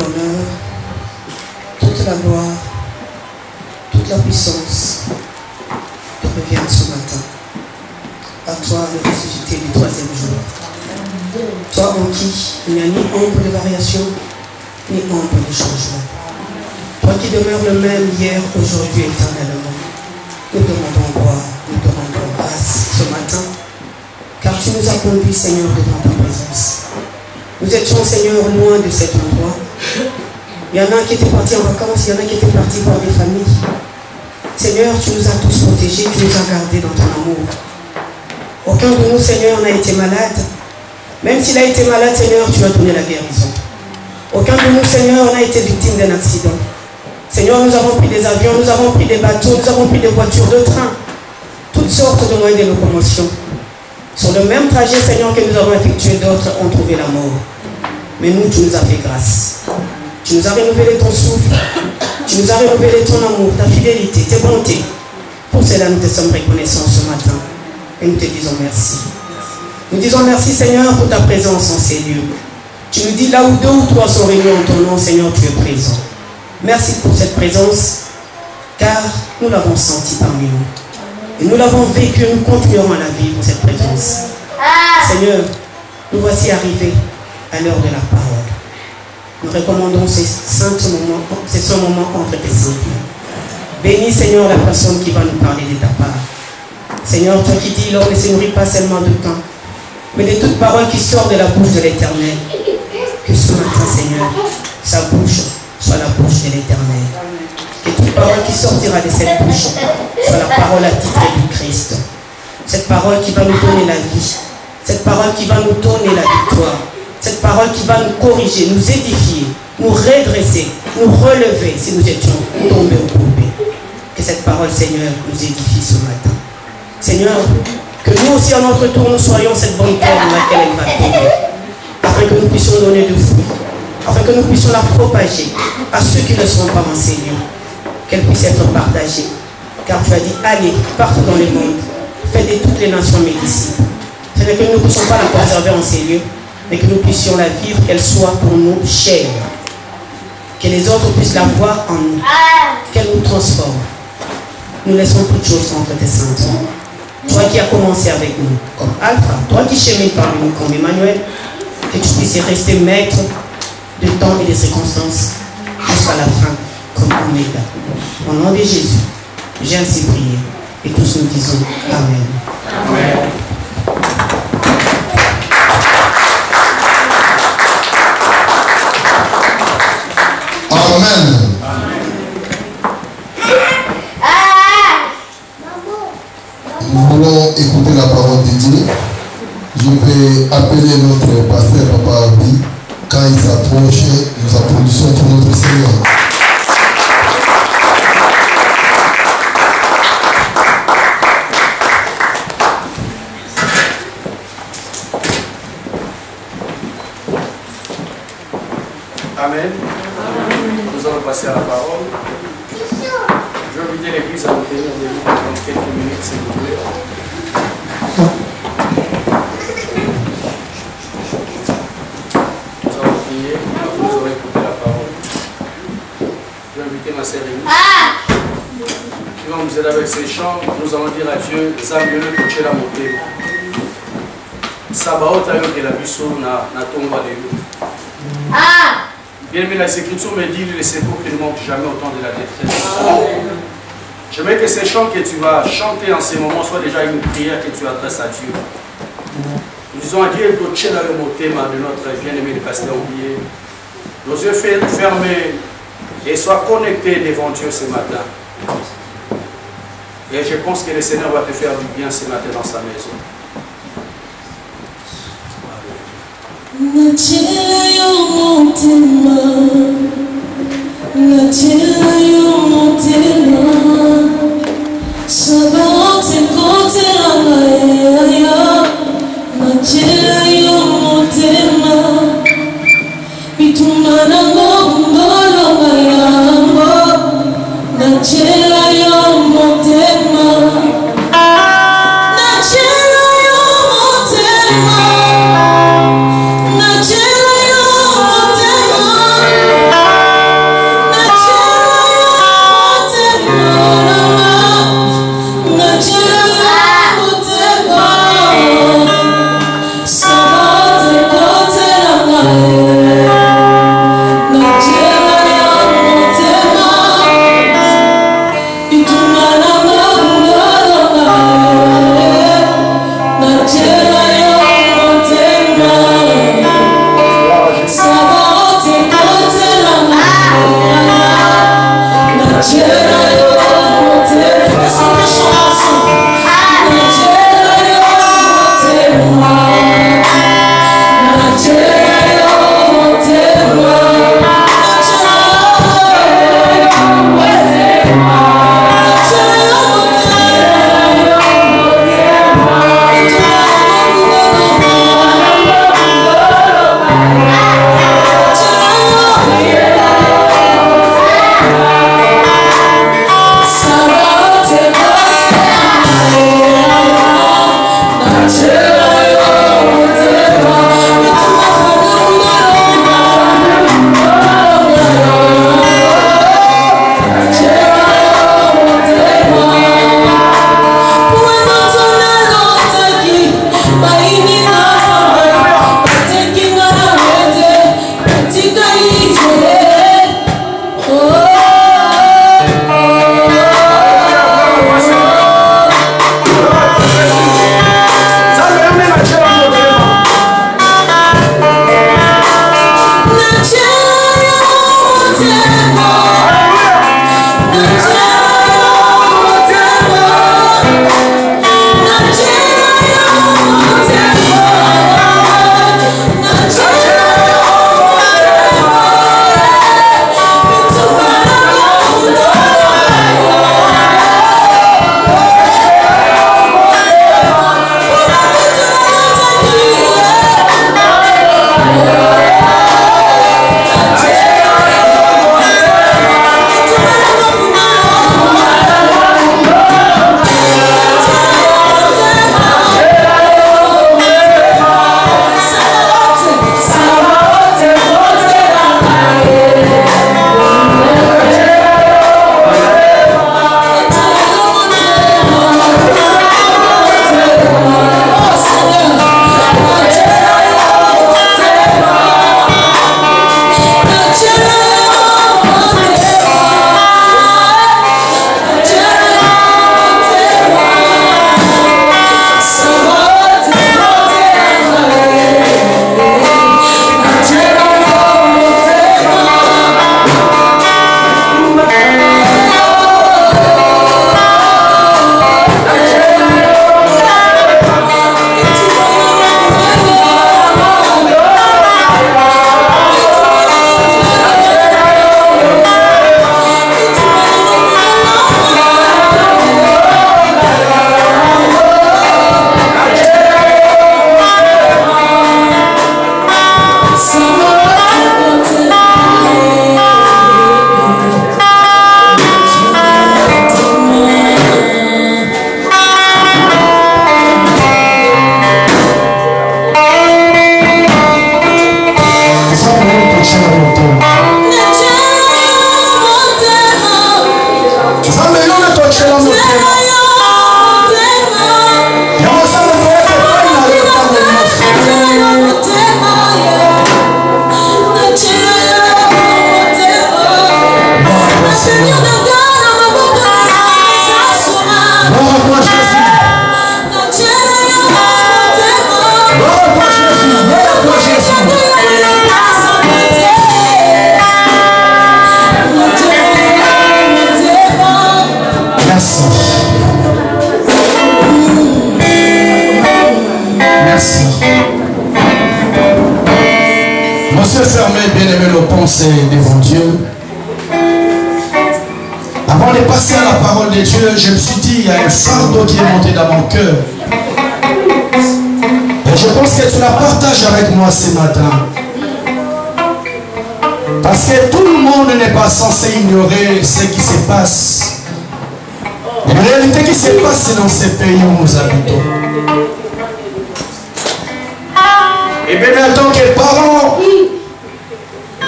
l'honneur, toute la gloire, toute la puissance te reviennent ce matin. À toi le ressuscité du 3e jour. Toi en qui il n'y a ni ombre de variation, ni ombre de changement. Toi qui demeures le même hier, aujourd'hui, éternellement. Nous te rendons gloire, nous te rendons grâce ce matin, car tu nous as conduits, Seigneur, devant ta présence. Nous étions, Seigneur, loin de cet endroit. Il y en a qui étaient partis en vacances, il y en a qui étaient partis voir des familles. Seigneur, tu nous as tous protégés, tu nous as gardés dans ton amour. Aucun de nous, Seigneur, n'a été malade. Même s'il a été malade, Seigneur, tu as donné la guérison. Aucun de nous, Seigneur, n'a été victime d'un accident. Seigneur, nous avons pris des avions, nous avons pris des bateaux, nous avons pris des voitures, de train, toutes sortes de moyens de locomotion. Sur le même trajet, Seigneur, que nous avons effectué, d'autres ont trouvé la mort. Mais nous, tu nous as fait grâce. Tu nous as renouvelé ton souffle. Tu nous as renouvelé ton amour, ta fidélité, tes bontés. Pour cela, nous te sommes reconnaissants ce matin. Et nous te disons merci. Nous disons merci, Seigneur, pour ta présence en ces lieux. Tu nous dis là où 2 ou 3 sont réunis en ton nom, Seigneur, tu es présent. Merci pour cette présence, car nous l'avons senti parmi nous. Et nous l'avons vécu, nous continuerons à la vivre, cette présence. Seigneur, nous voici arrivés à l'heure de la parole. Nous recommandons ces saints moments entre tes saints. Bénis, Seigneur, la personne qui va nous parler de ta part. Seigneur, toi qui dis, l'homme ne se nourrit pas seulement de pain, mais de toute parole qui sort de la bouche de l'Éternel. Que ce matin, Seigneur, sa bouche soit la bouche de l'Éternel. Que toute parole qui sortira de cette bouche soit la parole attitrée du Christ. Cette parole qui va nous donner la vie. Cette parole qui va nous donner la victoire. Cette parole qui va nous corriger, nous édifier, nous redresser, nous relever si nous étions tombés ou courbés. Que cette parole, Seigneur, nous édifie ce matin. Seigneur, que nous aussi, à notre tour, nous soyons cette bonne terre dans laquelle elle va tomber. Afin que nous puissions donner de fruits. Afin que nous puissions la propager à ceux qui ne seront pas enseignés. Qu'elle puisse être partagée. Car tu as dit, allez, partout dans le monde, faites de toutes les nations mes disciples. Ce n'est que nous ne puissions pas la conserver en ces lieux, mais que nous puissions la vivre, qu'elle soit pour nous chère. Que les autres puissent la voir en nous. Qu'elle nous transforme. Nous laissons toutes choses entre tes saintes. Toi qui as commencé avec nous comme Alpha, toi qui chemines parmi nous comme Emmanuel, que tu puisses rester maître de temps et des circonstances jusqu'à la fin comme Oméga. Au nom de Jésus, j'ai ainsi prié et tous nous disons Amen. Amen. Amen. Nous voulons écouter la parole de Dieu. Je vais appeler notre pasteur Papa Abi. Quand il s'approche, nous applaudissons pour notre Seigneur. Amen. Nous allons passer à la parole. Je vais inviter l'église à nous tenir debout pendant quelques minutes, s'il vous plaît. Nous allons prier, nous allons écouter la parole. Je vais inviter ma sœur Émilie. Qui va nous aider avec ces chants. Nous allons dire à Dieu, Zambele koche la montée. Sabaoth a eu de la biso na tomba de nous. Bien aimé, les Écritures me disent le secours qui ne manque jamais au temps de la détresse. J'aimerais que ces chants que tu vas chanter en ces moments soient déjà une prière que tu adresses à Dieu. Nous disons à Dieu de notre bien-aimé le pasteur oublié. Nos yeux fermés et sois connectés devant Dieu ce matin. Et je pense que le Seigneur va te faire du bien ce matin dans sa maison. Najela yo motema Nos yeux fermés, bien-aimés, nos pensées devant Dieu. Avant de passer à la parole de Dieu, je me suis dit, il y a un fardeau qui est monté dans mon cœur. Et je pense que tu la partages avec moi ce matin. Parce que tout le monde n'est pas censé ignorer ce qui se passe. Une réalité qui se passe dans ces pays où nous habitons. Et bien en tant que parents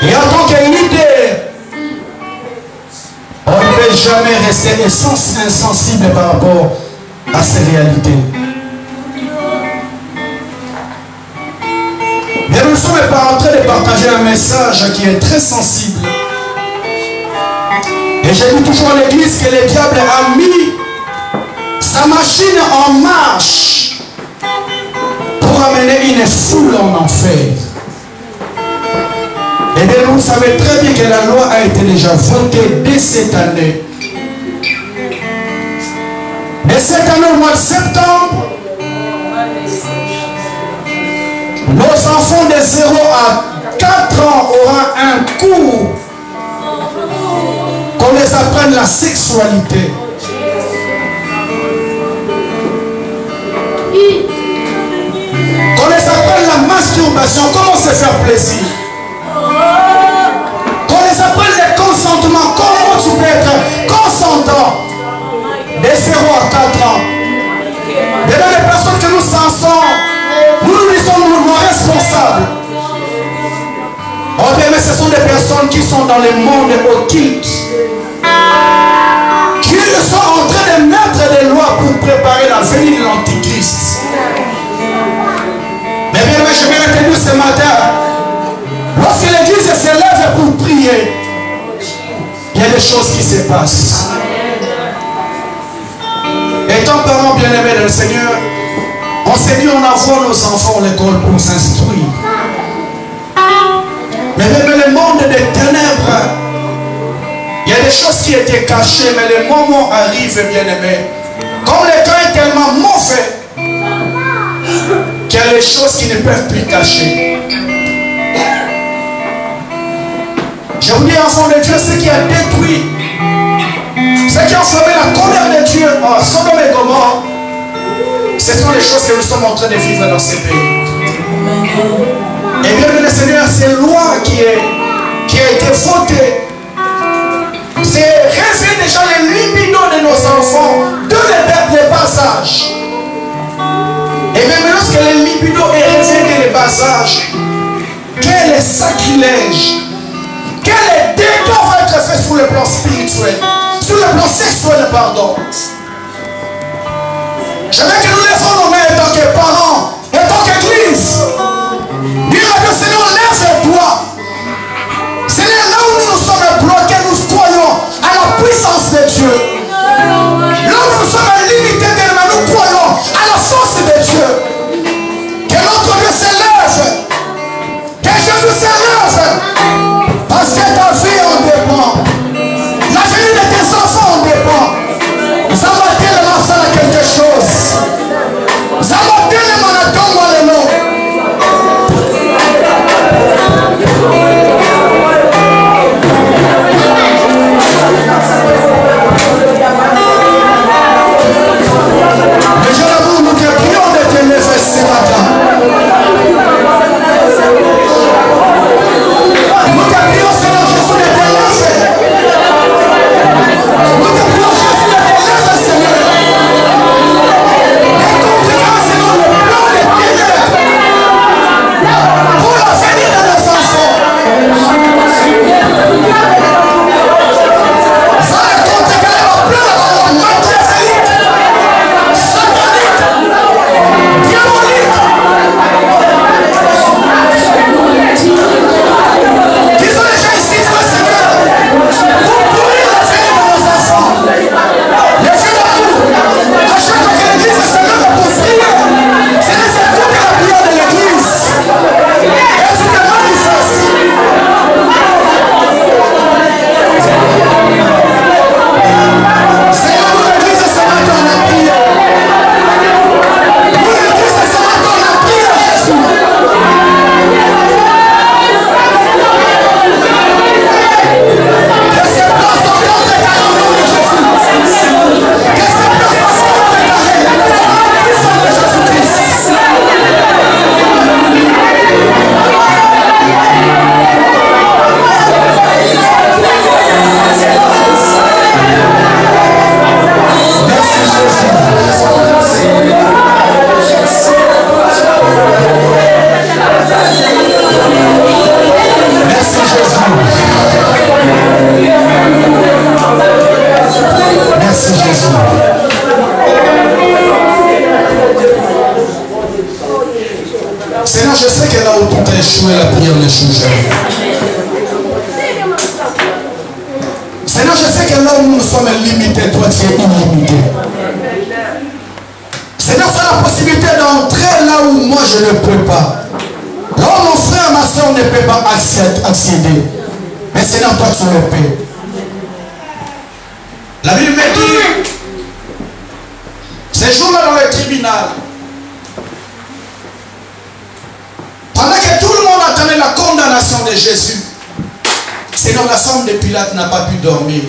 et en tant que leader, on ne peut jamais rester insensible par rapport à ces réalités. Mais nous ne sommes pas en train de partager un message qui est très sensible. Et j'ai dit toujours à l'église que le diable a mis sa machine en marche pour amener une foule en enfer. Et bien vous savez très bien que la loi a été déjà votée dès cette année. Et cette année, au mois de septembre, nos enfants de 0 à 4 ans auront un cours qu'on les apprenne la sexualité. Qu'on les apprenne la masturbation, comment se faire plaisir. Qu'on les apprenne le consentement, comment tu peux être consentant de 0 à 4 ans. Et dans les personnes que nous sensons, nous disons nous responsables. Oh bien, mais ce sont des personnes qui sont dans le monde occulte, qui sont en train de mettre des lois pour préparer la venue de l'Antichrist. Mais bien, je vais retenir ce matin, lorsque l'église se lève pour prier, il y a des choses qui se passent. Étant parents bien-aimés dans le Seigneur, on s'est dit on envoie nos enfants à l'école pour s'instruire. Mais même le monde des ténèbres, il y a des choses qui étaient cachées, mais le moment arrive, bien-aimés. Comme le temps est tellement mauvais, qu'il y a des choses qui ne peuvent plus cacher. Je vous dis, enfants de Dieu, ce qui a détruit, ce qui a enflammé la colère de Dieu en Sodome et Gomorrhe, ce sont les choses que nous sommes en train de vivre dans ces pays. Et bien, le Seigneur, ces lois qui a été votée, c'est révéler déjà les libido de nos enfants de les bas âges. Et même lorsque les libido est révélé dès les bas âges, quel est sacrilège, quel est dégât va être fait sur le plan spirituel, sur le plan sexuel, pardon. Je veux que nous lèvons nos mains en tant que parents, en tant qu'église. Dire à Dieu, Seigneur, lève-toi. Seigneur, là où nous sommes bloqués, nous croyons à la puissance de Dieu. Là où nous sommes limités, nous croyons à la force de Dieu. Que notre Dieu se lève. Que Jésus se lève. Parce que ta vie en dépend. La vie de tes enfants en dépend. Ça va tellement faire quelque chose. Seigneur, je sais que là où tout a échoué, la prière n'échoue jamais. Seigneur, je sais que là où nous sommes limités, toi tu es illimité. Seigneur, fais la possibilité d'entrer là où moi je ne peux pas. Là où mon frère, ma soeur ne peut pas accéder. Mais Seigneur, toi tu le peux. La Bible me dit, ces jours-là dans le tribunal, pendant que tout le monde attendait la condamnation de Jésus, Seigneur, la femme de Pilate n'a pas pu dormir.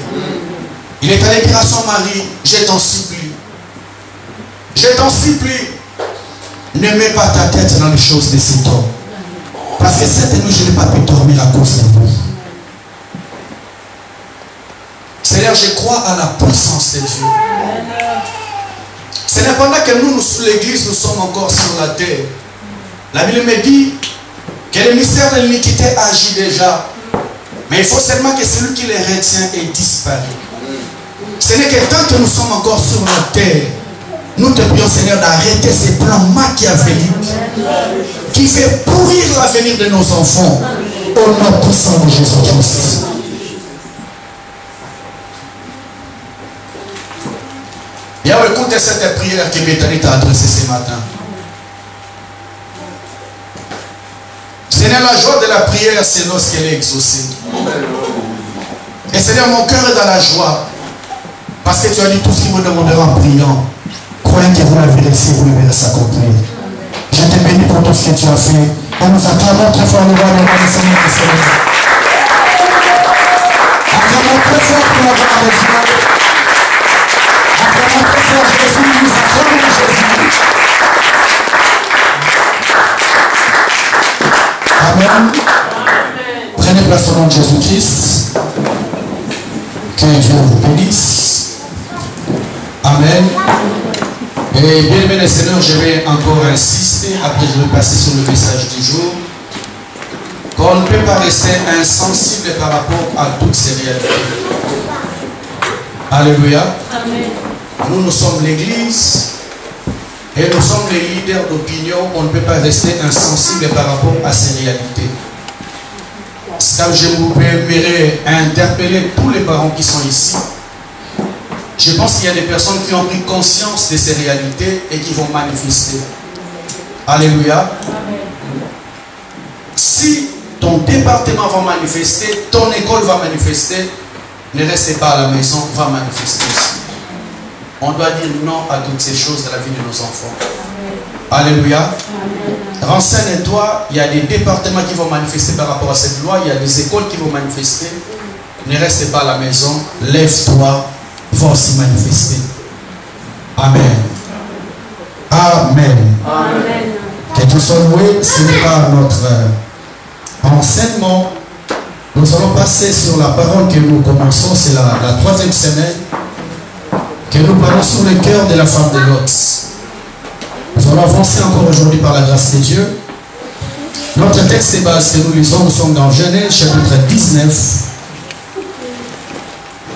Il est allé dire à son mari, je t'en supplie. Je t'en supplie. Ne mets pas ta tête dans les choses de cet homme. Parce que cette nuit, je n'ai pas pu dormir à cause de vous. Seigneur, je crois à la puissance de Dieu. Seigneur, pendant que nous, l'église, nous sommes encore sur la terre, la Bible me dit que le mystère de l'iniquité agit déjà. Mais il faut seulement que celui qui les retient ait disparu. Ce n'est que tant que nous sommes encore sur la terre, nous te prions, Seigneur, d'arrêter ces plans machiavéliques qui fait pourrir l'avenir de nos enfants. Au nom puissant de Jésus-Christ. Bien, écoutez cette prière que Bethany t'a adressée ce matin. Seigneur, la joie de la prière, c'est lorsqu'elle est exaucée. Et Seigneur, mon cœur est dans la joie. Parce que tu as dit tout ce qu'il me demandera en priant. Croyez que vous l'avez reçu, vous le verrez s'accomplir. Je te bénis pour tout ce que tu as fait. Et nous acclamons très fort le roi de la Seigneur des Seigneurs. Acclamons très fort pour la gloire de Dieu. Acclamons très fort Jésus. Nous acclamons Jésus. Amen. Prenez place au nom de Jésus-Christ. Que Dieu vous bénisse. Amen. Et bien aimé les Seigneurs, je vais encore insister, après je vais passer sur le message du jour, qu'on ne peut pas rester insensible par rapport à toutes ces réalités. Alléluia. Amen. Nous sommes l'église et nous sommes les leaders d'opinion, on ne peut pas rester insensible par rapport à ces réalités. Comme je vous permettrai interpeller tous les parents qui sont ici, je pense qu'il y a des personnes qui ont pris conscience de ces réalités et qui vont manifester. Alléluia. Amen. Si ton département va manifester, ton école va manifester, ne restez pas à la maison, va manifester aussi. On doit dire non à toutes ces choses dans la vie de nos enfants. Amen. Alléluia. Renseigne-toi, il y a des départements qui vont manifester par rapport à cette loi, il y a des écoles qui vont manifester. Ne restez pas à la maison, lève-toi, va aussi manifester. Amen. Amen. Amen. Que Dieu soit loué, ce n'est pas notre enseignement. Nous allons passer sur la parole que nous commençons, c'est la troisième semaine, que nous parlons sur le cœur de la femme de Lot. Nous allons avancer encore aujourd'hui par la grâce de Dieu. Notre texte de base que nous lisons, nous sommes dans Genèse chapitre 19.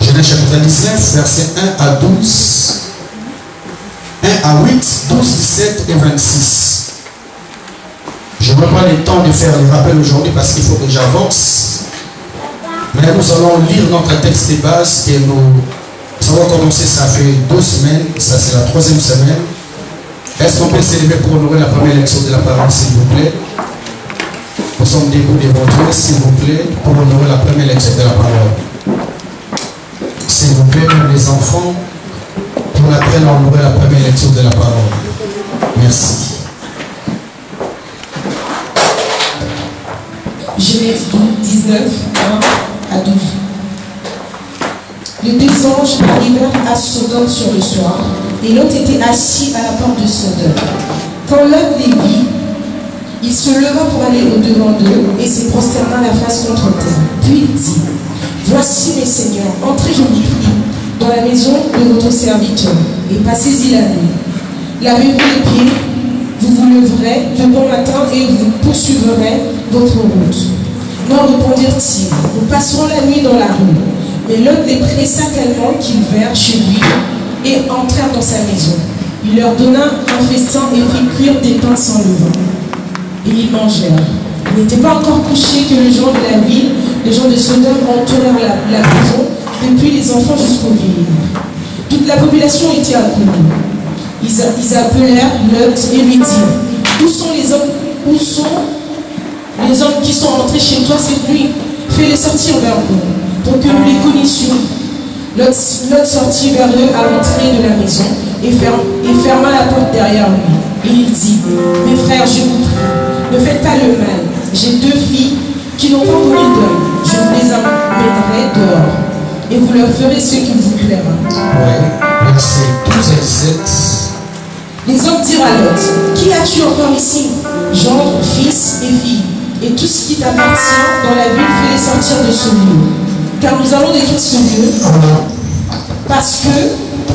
Genèse chapitre 19, versets 1 à 12. 1 à 8, 12, 17 et 26. Je ne prends pas le temps de faire les rappels aujourd'hui parce qu'il faut que j'avance. Mais nous allons lire notre texte de base que nous allons commencer, ça fait 2 semaines, ça c'est la 3e semaine. Est-ce qu'on peut s'élever pour honorer la première lecture de la parole, s'il vous plaît? Nous sommes debout devant Dieu, s'il vous plaît, pour honorer la première lecture de la parole. S'il vous plaît, même les enfants, pour apprendre à honorer la première lecture de la parole. Merci. Genèse 19, 1 à 12. Les 2 anges arrivèrent à Sodome sur le soir, et Lot était assis à la porte de Sodome. Quand Lot les vit, il se leva pour aller au-devant d'eux et se prosterna la face contre terre. Puis il dit, voici mes seigneurs, entrez, je vous prie, dans la maison de votre serviteur, et passez-y la nuit. Lavez-vous les pieds, vous vous leverez de bon matin et vous poursuivrez votre route. Non, répondirent-ils, nous passerons la nuit dans la rue. Mais Lot les pressa tellement qu'ils vinrent chez lui et entrèrent dans sa maison. Il leur donna un festin et fit cuire des pains sans levain. et ils mangèrent. Il n'était pas encore couché que les gens de la ville, les gens de Sodome entourèrent la maison, depuis les enfants jusqu'aux vieillards. Toute la population était accourue. Ils appelèrent Lot et lui dirent: où sont les hommes qui sont entrés chez toi cette nuit? Fais-les sortir vers nous, pour que nous les connaissions. Lot sortit vers eux à l'entrée de la maison et ferma la porte derrière lui. Et il dit: mes frères, je vous prie, ne faites pas le mal. J'ai 2 filles qui n'ont pas connu d'homme. Je vous les amènerai dehors, et vous leur ferez ce qu'il vous plaira. Oui, versets 12 et 17. Les hommes dirent à Lot: qui as-tu encore ici? Gendre, fils et filles, et tout ce qui t'appartient dans la ville, fais-les sortir de ce lieu. Car nous allons détruire ce lieu, parce que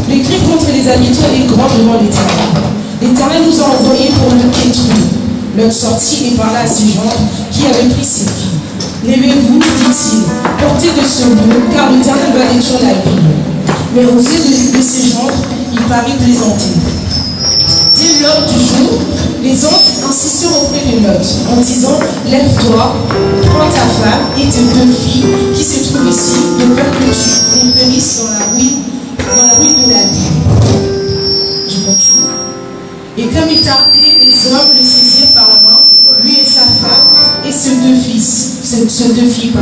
le cri contre les habitants est grand devant l'Éternel. L'Éternel nous a envoyés pour le détruire. Lot sortit et parla à ses gendres qui avaient pris ses filles. Levez-vous, dit-il, portez de ce lieu, car l'Éternel va détruire la ville. Mais aux yeux de ses gendres, il parut plaisanter. Dès l'heure du jour, les anges insistèrent auprès de Lot en disant: lève-toi, prends ta femme et tes 2 filles qui se trouvent ici, de peur que tu les périsses dans la rue de la ville. Je continue. Et comme il tardait, les hommes le saisirent par la main, lui et sa femme, et ses 2 filles,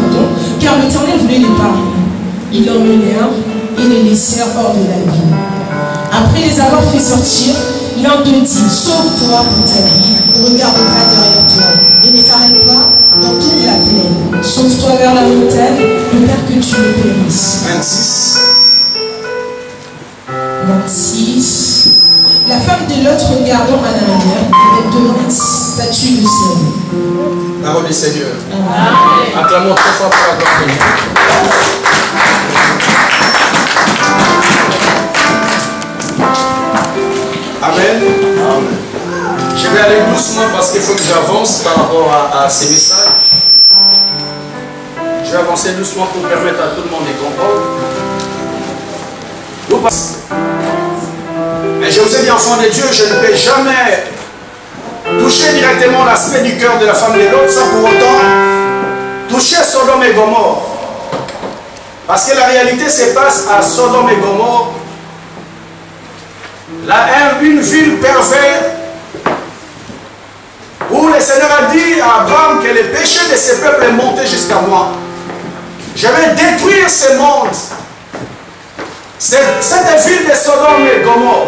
car l'Éternel voulait les parler. Ils l'emmenèrent et les laissèrent hors de la ville. Après les avoir fait sortir, l'un d'eux dit: sauve-toi pour ta vie, ne regarde pas derrière toi, et ne t'arrête pas dans toute la plaine. Sauve-toi vers la montagne, de peur que tu ne périsses. 26. La femme de Lot, regardant en arrière, est devant une statue de sel. Parole du Seigneur. Amen. Acclamons 3 fois pour la gloire de Dieu. Amen. Amen. Je vais aller doucement parce qu'il faut que j'avance par rapport à ces messages. Je vais avancer doucement pour permettre à tout le monde de comprendre. Mais je vous ai dit, enfant de Dieu, je ne peux jamais toucher directement l'aspect du cœur de la femme de Lot sans pour autant toucher Sodome et Gomorrhe. Parce que la réalité se passe à Sodome et Gomorrhe. Une ville perverse où le Seigneur a dit à Abraham que le péché de ce peuple est monté jusqu'à moi. Je vais détruire ce monde. Cette ville de Sodome et Gomorrhe.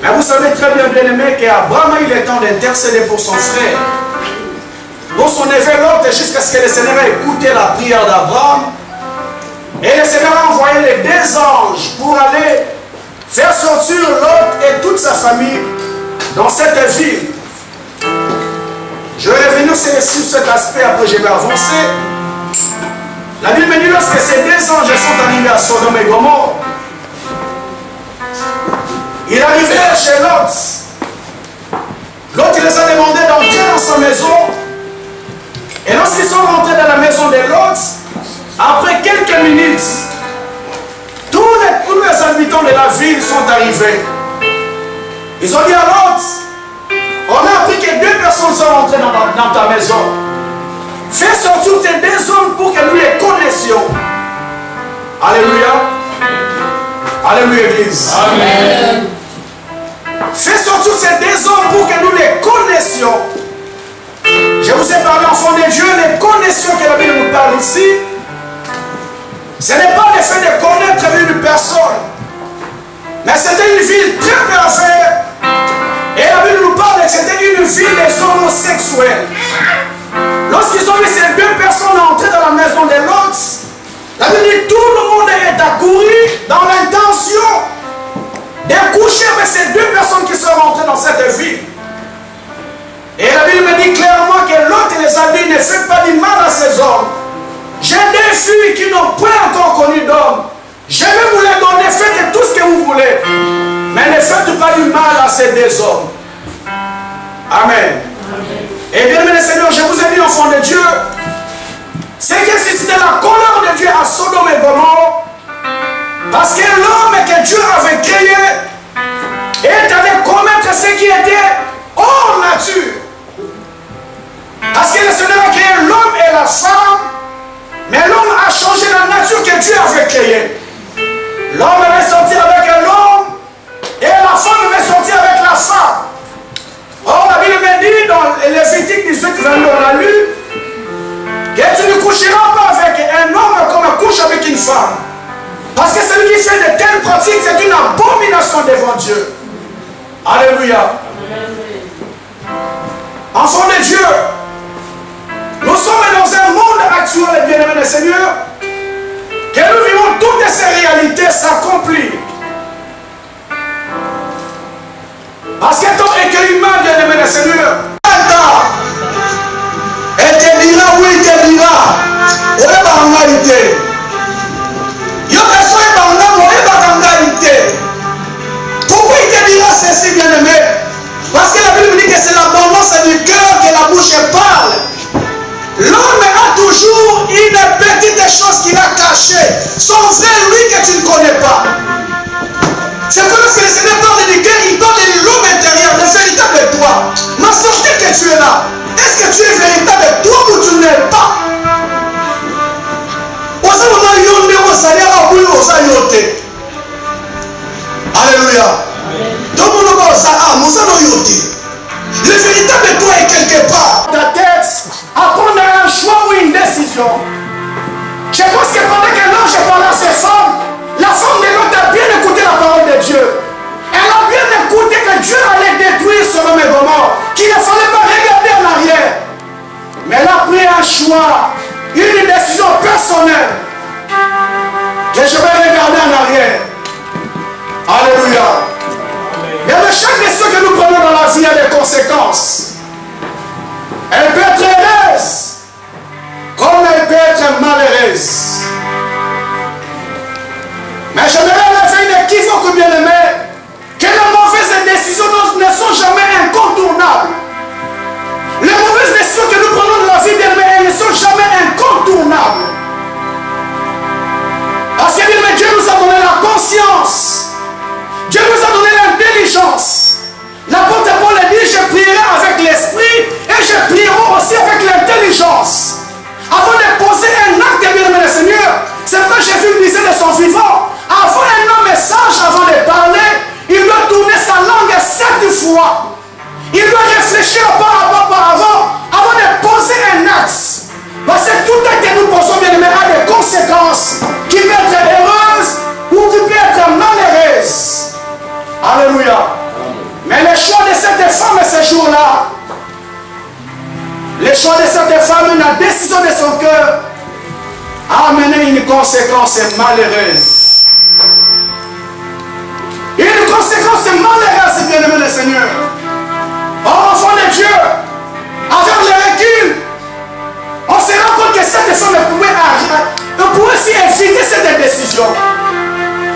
Mais vous savez très bien, bien aimé, qu'Abraham a eu le temps d'intercéder pour son frère, pour son neveu Lot, jusqu'à ce que le Seigneur ait écouté la prière d'Abraham. Et le Seigneur a envoyé les 2 anges pour aller faire sortir Lot et toute sa famille dans cette ville. Je vais revenir sur cet aspect, après je vais avancer. La Bible me dit, lorsque ces 2 anges sont arrivés à Sodome et Gomorrhe, ils arrivèrent chez Lot. Lot, il les a demandé d'entrer dans sa maison. Et lorsqu'ils sont rentrés dans la maison de Lot, après quelques minutes, tous les habitants de la ville sont arrivés. Ils ont dit à Lot: on a appris que 2 personnes sont rentrées dans ta maison. Fais sortir tes 2 hommes pour que nous les connaissions. Alléluia. Alléluia, Église. Amen. Fais sortir ces 2 hommes pour que nous les connaissions. Je vous ai parlé, enfant de Dieu, les connaissions que la Bible nous parle ici. Ce n'est pas le fait de connaître une personne, mais c'était une ville très perverse. Et la Bible nous parle que c'était une ville des homosexuels. Lorsqu'ils ont vu ces 2 personnes entrer dans la maison de Lot, la Bible dit tout le monde est accouru dans l'intention de coucher avec ces 2 personnes qui sont rentrées dans cette ville. Et la Bible me dit clairement que Lot et les habits ne font pas du mal à ces hommes. J'ai 2 filles qui n'ont pas encore connu d'homme. Je vais vous les donner, faites tout ce que vous voulez. Mais ne faites pas du mal à ces 2 hommes. Amen. Et bien, mes Seigneur, je vous ai dit, enfants de Dieu, c'est que c'était la colère de Dieu à Sodome et Gomorrhe, parce que l'homme que Dieu avait créé est allé commettre ce qui était hors nature. Dieu. Alléluia. Enfants de Dieu, nous sommes dans un monde actuel, bien-aimés des Seigneurs, que nous vivons toutes ces réalités s'accomplir. Parce que ton recueillement, bien-aimés des Seigneurs, et te dira, oui, il te dira, on est en réalité. Yo personne est en réalité. Pourquoi il te dira ceci, bien-aimé? Parce que la Bible dit que c'est l'abondance du cœur que la bouche parle. L'homme a toujours une petite chose qu'il a cachée. Son frère, lui, que tu ne connais pas. C'est pour ça que le Seigneur parle du cœur, il parle de l'homme intérieur, le véritable toi. Ma sortie que tu es là, est-ce que tu es véritable toi ou tu n'es pas? Alléluia. Le véritable toi est quelque part. Ta tête à prendre un choix ou une décision. Je pense que pendant que l'ange parlait à ces femmes, la femme de l'autre a bien écouté la parole de Dieu. Elle a bien écouté que Dieu allait détruire Sodome et Gomorrhe, qu'il ne fallait pas regarder en arrière. Mais elle a pris un choix, une décision personnelle, que je vais regarder en arrière. Alléluia. Mais de chaque décision que nous prenons dans la vie a des conséquences. Elle peut être heureuse, comme elle peut être malheureuse. Mais j'aimerais faire une équivoque, bien aimé, que les mauvaises décisions ne sont jamais incontournables. Les mauvaises décisions que nous prenons dans la vie, bien aimé, elles ne sont jamais incontournables. Parce que, bien aimé, Dieu nous a donné la conscience. Dieu nous a donné l'intelligence. L'apôtre Paul a dit, je prierai avec l'esprit et je prierai aussi avec l'intelligence. Avant de poser un acte, bien aimé le Seigneur, c'est pourquoi Jésus disait de son vivant, avant un homme sage, avant de parler, il doit tourner sa langue 7 fois. Il doit réfléchir auparavant, avant de poser un acte. Parce que tout acte que nous posons, bien aimé, a des conséquences qui peuvent être heureuses ou qui peuvent être malheureuses. Alléluia. Mais le choix de cette femme ce jour-là, le choix de cette femme, la décision de son cœur, a amené une conséquence malheureuse. Une conséquence malheureuse, bien-aimé le Seigneur. Oh, enfant de Dieu, avec le recul, on se rend compte que cette femme pouvait aussi éviter cette décision.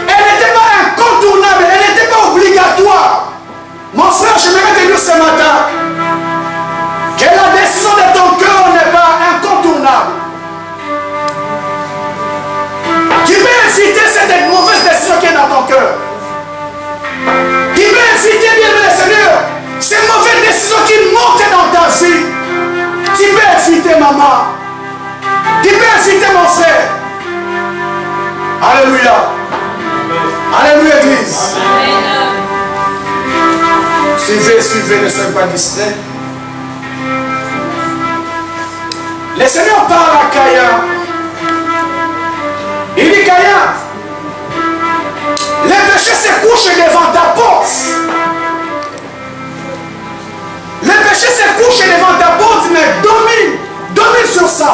Elle n'était pas incontournable, elle n'était pas obligatoire. Mon frère, j'aimerais te dire ce matin que la décision de ton cœur n'est pas incontournable. Tu peux éviter cette mauvaise décision qui est dans ton cœur. Tu peux éviter, bien le Seigneur, ces mauvaises décisions qui montent dans ta vie. Tu peux éviter, maman. Tu peux éviter, mon frère. Alléluia. Alléluia, Église. Suivez, ne soyez pas distraits. Le Seigneur parle à Caïn. Il dit, Caïn, le péché se couche devant ta porte. Le péché se couche devant ta porte, mais domine sur ça.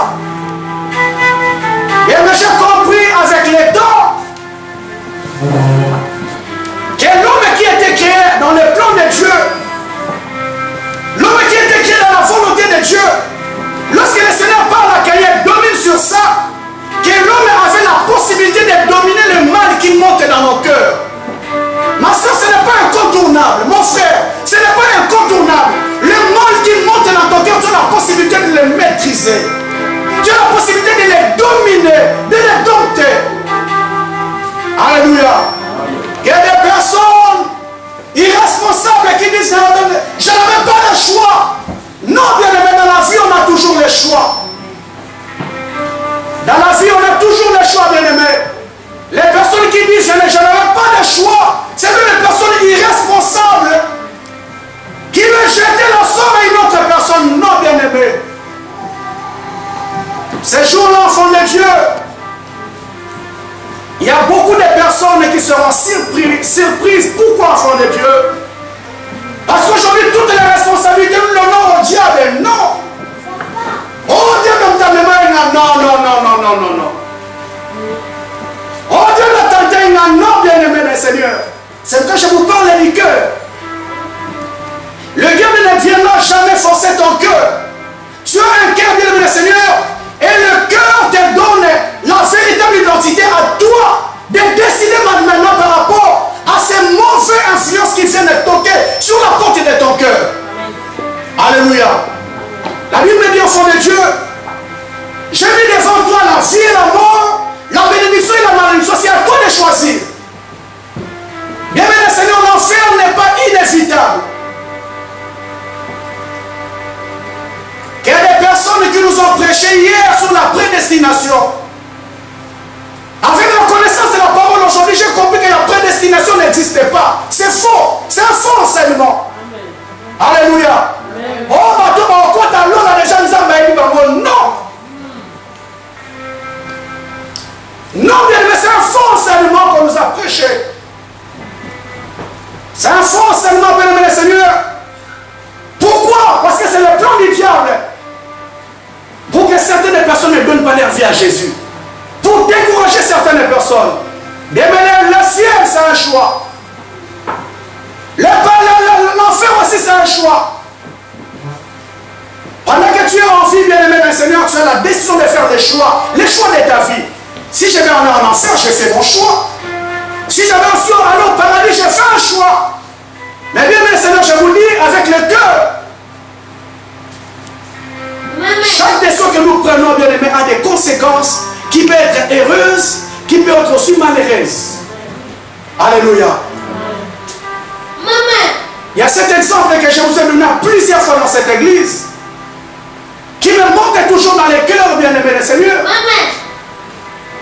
Et j'ai compris avec les dents que l'homme qui était créé dans le plan de Dieu, l'homme qui était créé dans la volonté de Dieu, lorsque le Seigneur parle à Caïn, domine sur ça, que l'homme avait la possibilité de dominer le mal qui monte dans nos cœurs. Ma soeur, ce n'est pas incontournable. Mon frère, ce n'est pas incontournable. Le mal qui monte dans ton cœur, tu as la possibilité de le maîtriser. Tu as la possibilité de le dominer, de le dompter. Alléluia. Il y a des personnes irresponsables qui disent, je n'avais pas le choix. Non, bien aimé, dans la vie, on a toujours le choix. Dans la vie, on a toujours le choix, bien aimé. Les personnes qui disent, je n'avais pas de choix, c'est les personnes irresponsables qui veulent jeter le sort à une autre personne. Non, bien aimé. Ces jours-là, enfants de Dieu, il y a beaucoup beaucoup de personnes qui seront surprises. Pourquoi, enfants de Dieu? Parce qu'aujourd'hui, toutes les responsabilités, nous l'honneur au diable. Non. Oh Dieu, comme ta mémoire, non, non, non, non, non, non, non. Oh Dieu, le tenté, non, bien-aimé du Seigneur. C'est que je vous parle du cœur. Le diable ne viendra jamais forcer ton cœur. Tu as un cœur, bien-aimé du Seigneur, et le cœur te donne la véritable identité à toi de décider maintenant par rapport à ces mauvaises influences qui viennent de toquer sur la porte de ton cœur. Alléluia. La Bible dit, enfant de Dieu, j'ai mis devant toi la vie et la mort, la bénédiction et la malédiction. C'est à toi de choisir. Bien-aimé le Seigneur, l'enfer n'est pas inévitable. Il y a des personnes qui nous ont prêché hier sur la prédestination. Avec la connaissance de la parole aujourd'hui, j'ai compris que la prédestination n'existe pas. C'est faux. C'est un faux enseignement. Alléluia. Oh, non. Non, bien aimé, c'est un faux enseignement qu'on nous a prêché. C'est un faux enseignement, bien aimé le Seigneur. Pourquoi? Parce que c'est le plan du diable. Pour que certaines personnes ne donnent pas leur vie à Jésus. Pour décourager certaines personnes. Bien aimé, le ciel, c'est un choix. L'enfer aussi, c'est un choix. Pendant que tu es en vie, bien aimé le Seigneur, tu as la décision de faire des choix. Les choix de ta vie. Si je vais aller en enfer, je fais mon choix. Si je vais aller au paradis, je fais un choix. Mais bien aimé le Seigneur, je vous le dis avec le cœur. Chaque décision que nous prenons, bien aimé, a des conséquences qui peuvent être heureuses, qui peuvent être aussi malheureuses. Alléluia. Il y a cet exemple que je vous ai donné plusieurs fois dans cette église, qui me montre toujours dans les cœurs, bien aimé le Seigneur.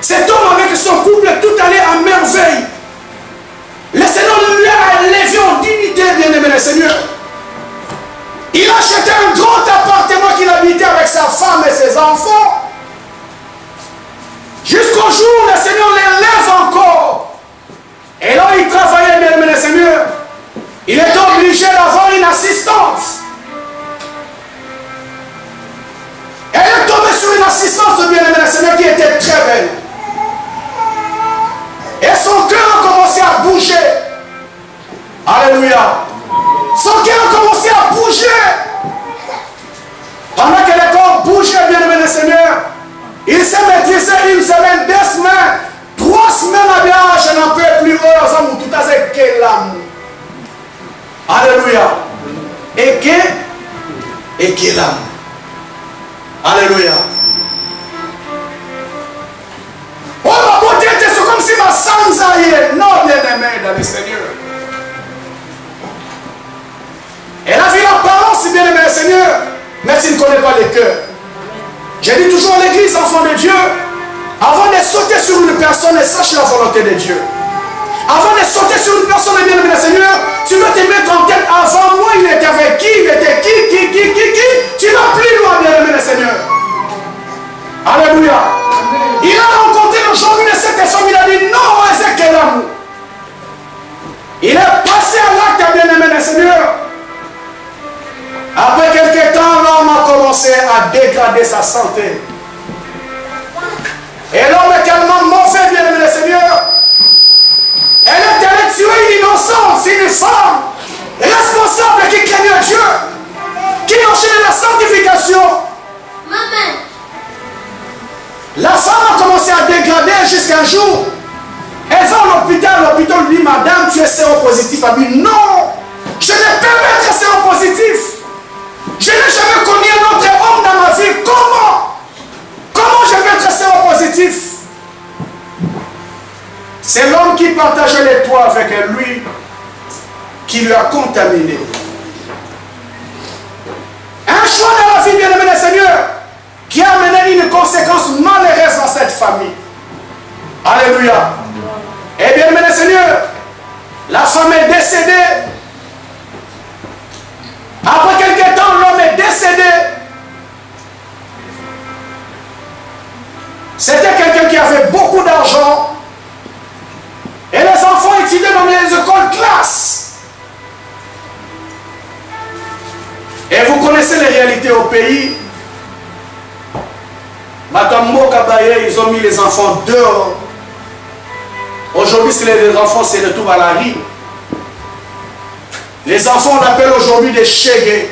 Cet homme avec son couple, tout allait à merveille. Le Seigneur lui a élevé en dignité, bien aimé le Seigneur. Il a acheté un grand appartement qu'il habitait avec sa femme et ses enfants. Jusqu'au jour où le Seigneur l'élève encore. Et là, il travaillait, bien aimé le Seigneur. Il est obligé d'avoir une assistance. Elle est tombée sur une assistance de bien-aimé le Seigneur qui était très belle. Et son cœur a commencé à bouger. Alléluia. Son cœur a commencé à bouger. Pendant que le corps bougeait, bien-aimé le Seigneur, il s'est maîtrisé 1 semaine, 2 semaines, 3 semaines à bien, je n'en peux plus. Tout à fait, quel amour. Alléluia. Et quel amour. Alléluia. Oh, ma beauté, c'est comme si ma sans aïe. Non, bien-aimé dans le Seigneur. Elle a vu l'apparence, bien-aimé le Seigneur, mais tu ne connais pas le cœur. Je dis toujours à l'église, enfant de Dieu, avant de sauter sur une personne, sache la volonté de Dieu. Avant de sauter sur une personne, bien-aimé le Seigneur, tu dois te mettre en tête, avant moi, il était avec qui? Il était qui? Tu vas plus loin, bien-aimé le Seigneur. Alléluia. Il a rencontré le jour de cette femme, il a dit non, c'est quel amour. Il est passé à l'acte, bien-aimé le Seigneur. Après quelques temps, l'homme a commencé à dégrader sa santé. Et l'homme est tellement mauvais, bien-aimé le Seigneur. Elle est allée tuer une innocence, une femme responsable qui craignait Dieu, qui enchaînait la sanctification. Maman. La femme a commencé à dégrader jusqu'à un jour. Elle va à l'hôpital lui dit, madame, tu es séropositif. Elle dit, non, je ne peux pas être séropositif. Je n'ai jamais connu un autre homme dans ma vie. Comment je peux être séropositif? C'est l'homme qui partageait les toits avec lui qui lui a contaminé. Un choix dans la vie, bien-aimé le Seigneur, qui a amené une conséquence malheureuse dans cette famille. Alléluia. Et bien-aimé le Seigneur, la femme est décédée. Après quelques temps, l'homme est décédé. C'était quelqu'un qui avait beaucoup d'argent. l'insécurité au pays, Matambo Kabaye, ils ont mis les enfants dehors. Aujourd'hui, si les enfants se retrouvent à la rue, les enfants, on appelle aujourd'hui des Chégués.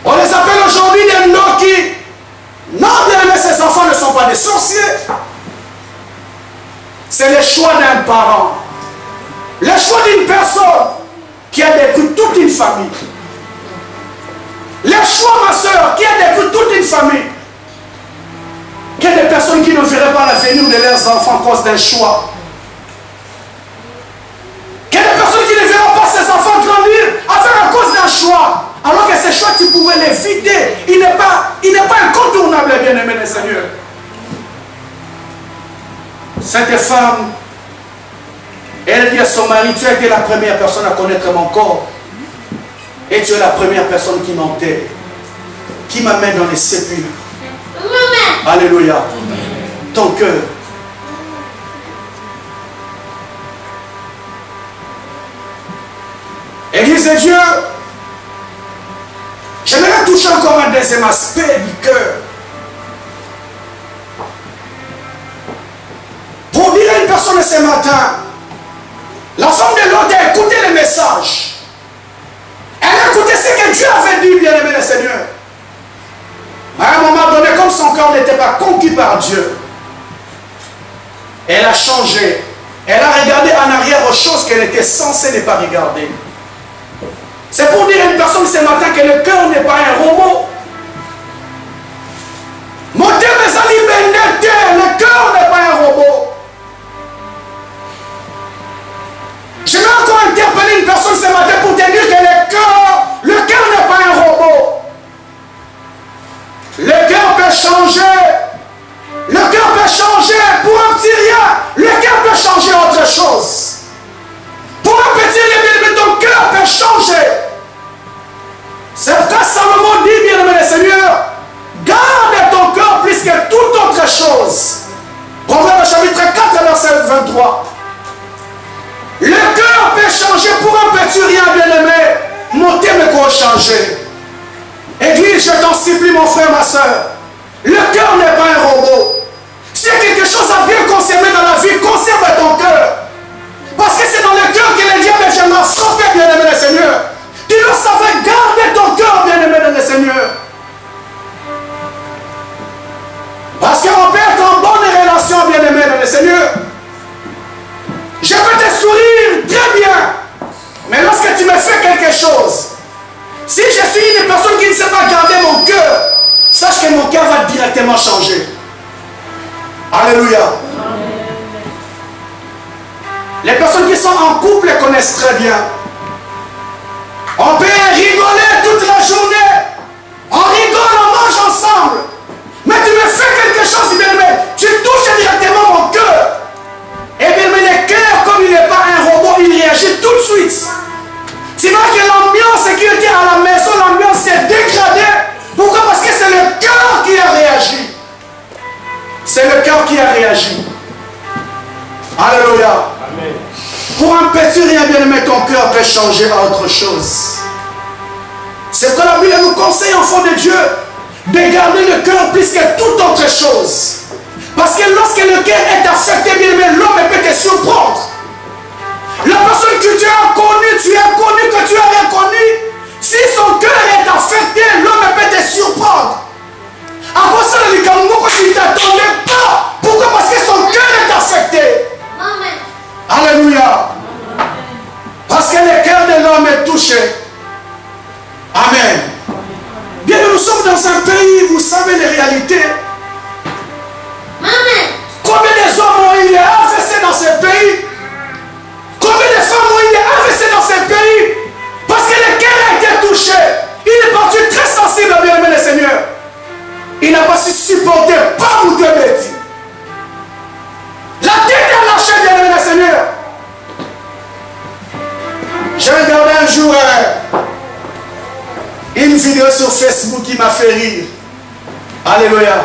On les appelle aujourd'hui des Noki. Non, bien aimé, ces enfants ne sont pas des sorciers. C'est le choix d'un parent. Le choix d'une personne qui a détruit toute une famille. Le choix, ma soeur, qui a détruit toute une famille. Qu'il y a des personnes qui ne verraient pas l'avenir de leurs enfants à cause d'un choix. Qu'il y a des personnes qui ne verront pas ses enfants grandir à cause d'un choix. Alors que ces choix, tu pouvais l'éviter. Il n'est pas incontournable, bien-aimé le Seigneur. Cette femme, elle dit à son mari, tu as été la première personne à connaître mon corps. Et tu es la première personne qui m'enterre, qui m'amène dans les sépulcres. Alléluia. Ton cœur. Église de Dieu, j'aimerais toucher encore un deuxième aspect du cœur. Pour dire à une personne ce matin, la femme de l'autre a écouté le message. Elle a écouté ce que Dieu avait dit, bien-aimé le Seigneur. À un moment donné, comme son cœur n'était pas conquis par Dieu, elle a changé. Elle a regardé en arrière aux choses qu'elle était censée ne pas regarder. C'est pour dire à une personne ce matin que le cœur n'est pas un robot. Mon Dieu, le cœur n'est pas un robot. Je vais encore interpeller une personne ce matin pour te dire que le cœur n'est pas un robot. Le cœur peut changer. Le cœur peut changer pour un petit rien. Le cœur peut changer autre chose. Pour un petit rien, ton cœur peut changer. C'est pourquoi Salomon dit, bien-aimé le Seigneur, garde ton cœur plus que toute autre chose. Proverbe chapitre 4, verset 23. Le cœur peut changer pour un petit rien, bien-aimé. Mon thème peut changer. Église, je t'en supplie, mon frère, ma soeur. Le cœur n'est pas un robot. Si quelque chose a bien conservé dans la vie, conserve ton cœur. Parce que c'est dans le cœur que le diable viendra frapper, bien-aimé le Seigneur. Tu dois savoir garder ton cœur, bien-aimé le Seigneur. Parce qu'on peut être en bonne relation, bien-aimé le Seigneur. Je peux te sourire très bien. Mais lorsque tu me fais quelque chose, si je suis une personne qui ne sait pas garder mon cœur, sache que mon cœur va directement changer. Alléluia. Les personnes qui sont en couple connaissent très bien. On peut rigoler toute la journée. On rigole, on mange ensemble. Mais tu me fais quelque chose, bien-aimé. Tu touches directement mon cœur. Et bien, mais le cœur, comme il n'est pas un robot, il réagit tout de suite. C'est vrai que l'ambiance qui était à la maison, l'ambiance s'est dégradée. Pourquoi? Parce que c'est le cœur qui a réagi. C'est le cœur qui a réagi. Alléluia. Amen. Pour un petit rien, bien-aimé, ton cœur peut changer à autre chose. C'est que la Bible nous conseille, enfants de Dieu, de garder le cœur plus que toute autre chose. Parce que lorsque le cœur est affecté, bien-aimé, l'homme peut te surprendre. La personne que tu as connue, que tu as rien connu, si son cœur est affecté, l'homme peut te surprendre. Après ça, le Likamoko, tu ne t'attendais pas. Pourquoi? Parce que son cœur est affecté. Amen. Alléluia. Parce que le cœur de l'homme est touché. Amen. Bien, nous sommes dans un pays, vous savez les réalités. Amen. Combien de hommes ont été AVC dans ce pays? Combien de femmes ont été AVC dans ce pays? Parce que le cœur a été touché. Il est parti très sensible, bien-aimé le Seigneur. Il n'a pas su supporter pas ou deux bêtises. La tête a lâché, bien-aimé le Seigneur. J'ai regardé un jour une vidéo sur Facebook qui m'a fait rire. Alléluia.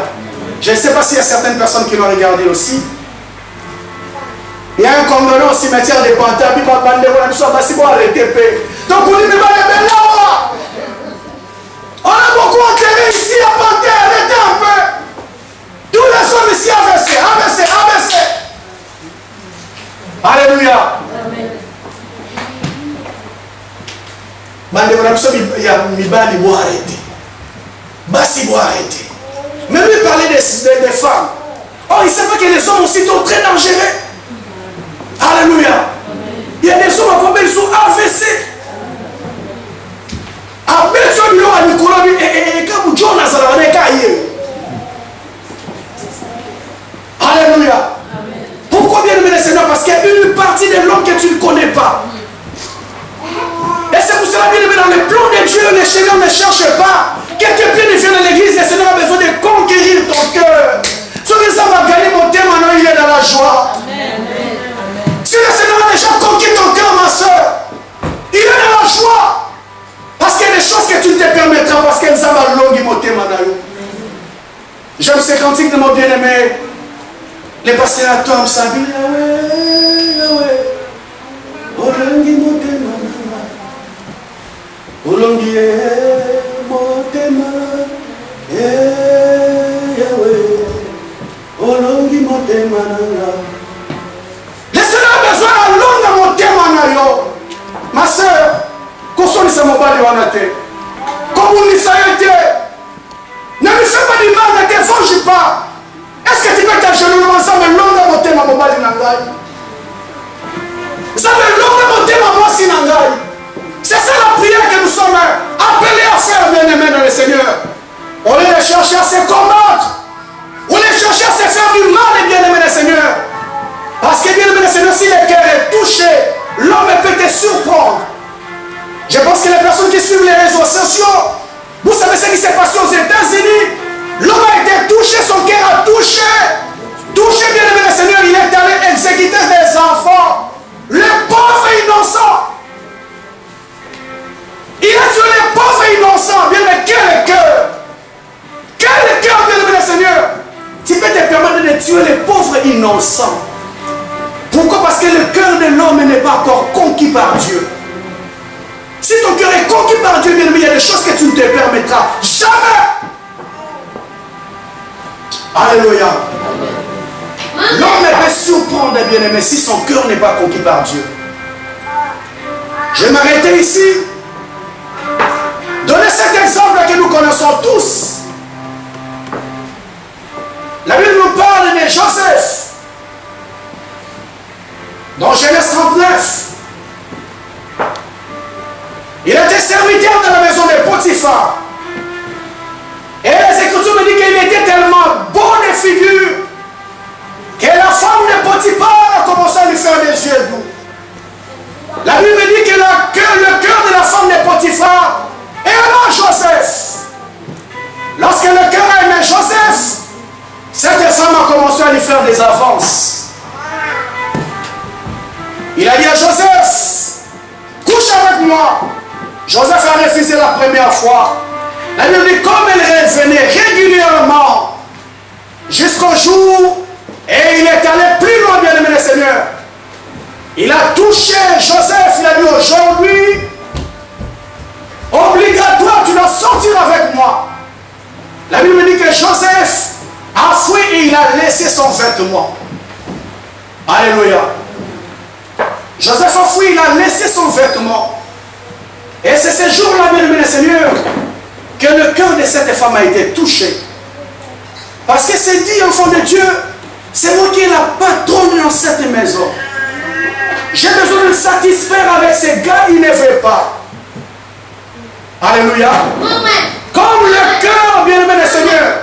Je ne sais pas s'il y a certaines personnes qui l'ont regardé aussi. Il y a un condamné au cimetière des Panthères. Donc, on dit, mais là, Mibali doit arrêter. Bassi doit arrêter. Même lui parler des femmes. Oh, il ne sait pas que les hommes aussi sont très dangereux. Alléluia. Il y a des hommes à combien ils sont AVC. Alléluia. Pourquoi bien aimer le Seigneur? Parce qu'il y a une partie de l'homme que tu ne connais pas. Et c'est pour cela, bien aimé, dans le plan de Dieu, le Seigneur ne cherche pas. Quelqu'un qui vient dans l'église, le Seigneur a besoin de conquérir ton cœur. Si ça va gagner mon thème, maintenant il est dans la joie. Si le Seigneur a déjà conquis ton cœur, ma soeur, il est dans la joie. Parce qu'il y a des choses que tu ne te permettras, parce qu'elles sont dans l'ongue mon thème. J'aime ces cantiques de mon bien-aimé. Les pasteurs à toi, Sabi, Yahweh, Yahweh. Olongi motema, Olongi motema, Yahweh, Olongi motema. Le Seigneur a besoin de longue motema. Ma soeur, qu'on sa mobile wanate. Comme on dit ça été. Ne lui fais pas du mal, ne te venge pas. Est-ce que tu peux t'agenouiller ensemble longue motema mobile nangai? Ça veut l'autre moi si nangai. C'est ça la prière que nous sommes appelés à faire, bien-aimés dans le Seigneur. On les chercher à se combattre. On les chercher à se faire du mal, bien-aimés dans le Seigneur. Parce que bien-aimés dans le Seigneur, si le cœur est touché, l'homme peut te surprendre. Je pense que les personnes qui suivent les réseaux sociaux, vous savez ce qui s'est passé aux États-Unis. L'homme a été touché, son cœur a touché. Touché, bien-aimés dans le Seigneur, il est allé exécuter des enfants. Les pauvres innocents. Il est sur les pauvres innocents. Bien, mais quel cœur. Quel cœur, bien aimé le Seigneur. Tu peux te permettre de tuer les pauvres innocents. Pourquoi? Parce que le cœur de l'homme n'est pas encore conquis par Dieu. Si ton cœur est conquis par Dieu, bien aimé, il y a des choses que tu ne te permettras jamais. Alléluia. L'homme peut surprendre, bien aimé, si son cœur n'est pas conquis par Dieu. Je vais m'arrêter ici. Donner cet exemple que nous connaissons tous. La Bible nous parle de Joseph. Dans Genèse 39. Il était serviteur dans la maison de Potiphar. Et les Écritures me disent qu'il était tellement bon de figure que la femme de Potiphar a commencé à lui faire des yeux doux. La Bible dit que le cœur de la femme de Potiphar aima Joseph. Lorsque le cœur a aimé Joseph, cette femme a commencé à lui faire des avances. Il a dit à Joseph, couche avec moi. Joseph a refusé la première fois. La Bible dit comme elle revenait régulièrement jusqu'au jour et il est allé plus loin, bien aimé le Seigneur. Il a touché Joseph, il a dit aujourd'hui, obligatoire, tu dois sortir avec moi. La Bible dit que Joseph a fui et il a laissé son vêtement. Alléluia. Joseph a fui, il a laissé son vêtement. Et c'est ce jour-là, bien aimé le Seigneur, que le cœur de cette femme a été touché. Parce que c'est dit, enfant de Dieu, c'est moi qui est la patronne dans cette maison. J'ai besoin de le satisfaire avec ces gars, il ne veut pas. Alléluia. Comme le cœur, bien aimé le Seigneur,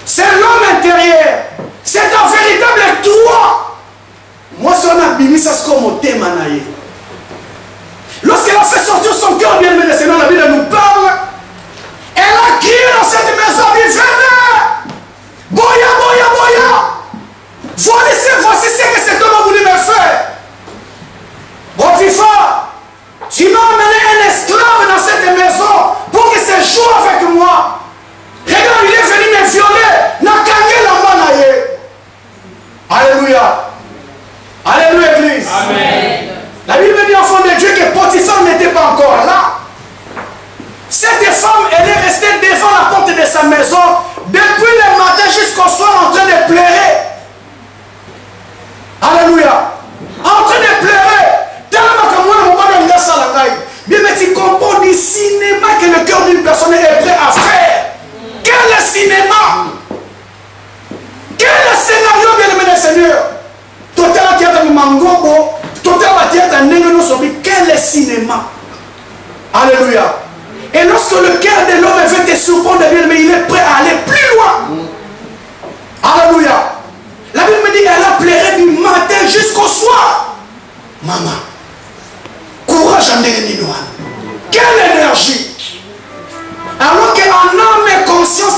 c'est l'homme intérieur. C'est un véritable toi. Moi, c'est un abîme, ça se comme au thème. Lorsqu'elle a fait sortir son cœur, bien aimé le Seigneur, la Bible nous parle. Elle a crié dans cette maison, elle dit, venez. Boya, boya, boya. Voici ce que cet homme a voulu me faire. Potiphar, tu m'as amené un esclave dans cette maison pour qu'il se joue avec moi. Regarde, il est venu me violer. N'a gagné la main. Alléluia. Alléluia, Église. Amen. La Bible dit, enfant de Dieu, que Potiphar n'était pas encore là. Cette femme, elle est restée devant la porte de sa maison depuis le matin jusqu'au soir en train de pleurer. Alléluia. En train de pleurer. Tellement que moi, le moment de la salle, bien, mais tu comprends du cinéma que le cœur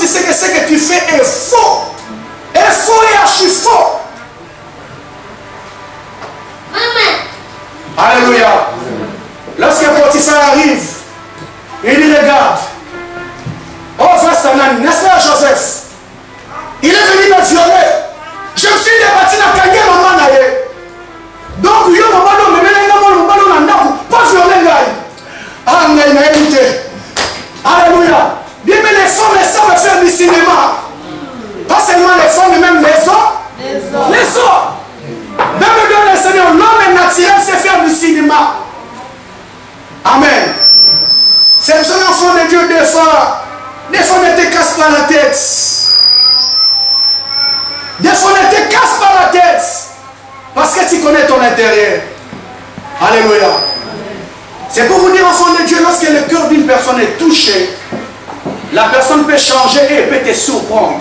tu sais que ce que tu fais est faux. Est faux et archi faux. Alléluia. Lorsque Potiphar arrive, il dit regarde. Oh, frère Stanan, n'est-ce pas Joseph? Il est venu me violer. Je me suis débattu dans la maman. Donc, il y a un moment où je ne pas violer. Ah, mais écoutez. Alléluia. Bien, mais les femmes, elles savent faire du cinéma. Pas seulement les femmes, mais même les hommes. Les hommes. Même dans le Seigneur, l'homme naturel sait faire du cinéma. Amen. C'est son enfant de Dieu, des fois ne te casse pas la tête. Des fois ne te casse pas la tête. Parce que tu connais ton intérieur. Alléluia. C'est pour vous dire, enfant de Dieu, lorsque le cœur d'une personne est touché, la personne peut changer et peut te surprendre.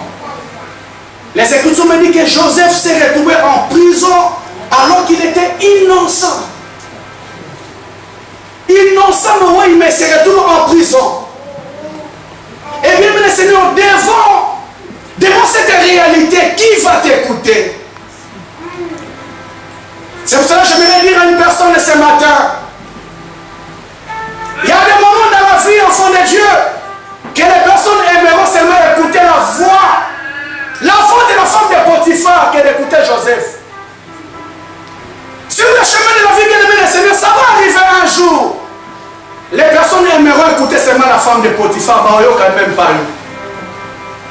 Les Écritures me disent que Joseph s'est retrouvé en prison alors qu'il était innocent. Innocent, oui, mais s'est retrouvé en prison. Et bien, le Seigneur, devant cette réalité, qui va t'écouter? C'est pour cela que j'aimerais dire à une personne ce matin, il y a des moments dans la vie, enfant de Dieu, que les personnes aimeront seulement écouter la voix de la femme de Potiphar que d'écouter Joseph. Sur le chemin de la vie, bien aimé le Seigneur, ça va arriver un jour. Les personnes aimeront écouter seulement la femme de Potiphar, mais on quand même pas eu.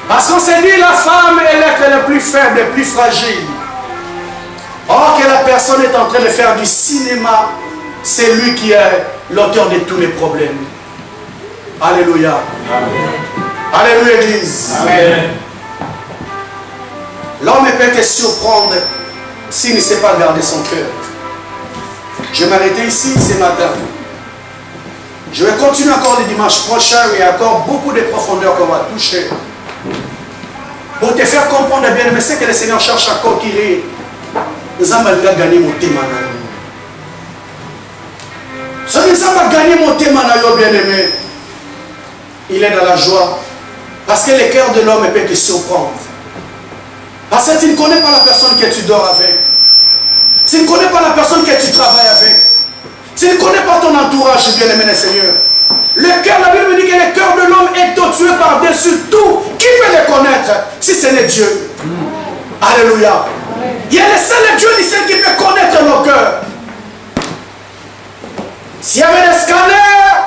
Parce qu'on s'est dit, la femme est l'être le plus faible, le plus fragile. Or que la personne est en train de faire du cinéma, c'est lui qui est l'auteur de tous les problèmes. Alléluia. Amen. Alléluia, Église. Amen. L'homme peut te surprendre s'il ne sait pas garder son cœur. Je vais m'arrêter ici ce matin. Je vais continuer encore le dimanche prochain. Il y a encore beaucoup de profondeur qu'on va toucher. Pour te faire comprendre bien, mais c'est que le Seigneur cherche à conquérir. Nous allons gagner mon thème. Si nous allons gagner mon thème, bien aimé, il est dans la joie. Parce que le cœur de l'homme peut te surprendre. Parce que tu ne connais pas la personne que tu dors avec. Tu ne connais pas la personne que tu travailles avec. Tu ne connais pas ton entourage, bien aimé le Seigneur. Le cœur, la Bible dit que le cœur de l'homme est tortueux par-dessus tout. Qui peut le connaître si ce n'est Dieu? Alléluia. Il y a le seul Dieu ici qui peut connaître nos cœurs. S'il y avait des scanners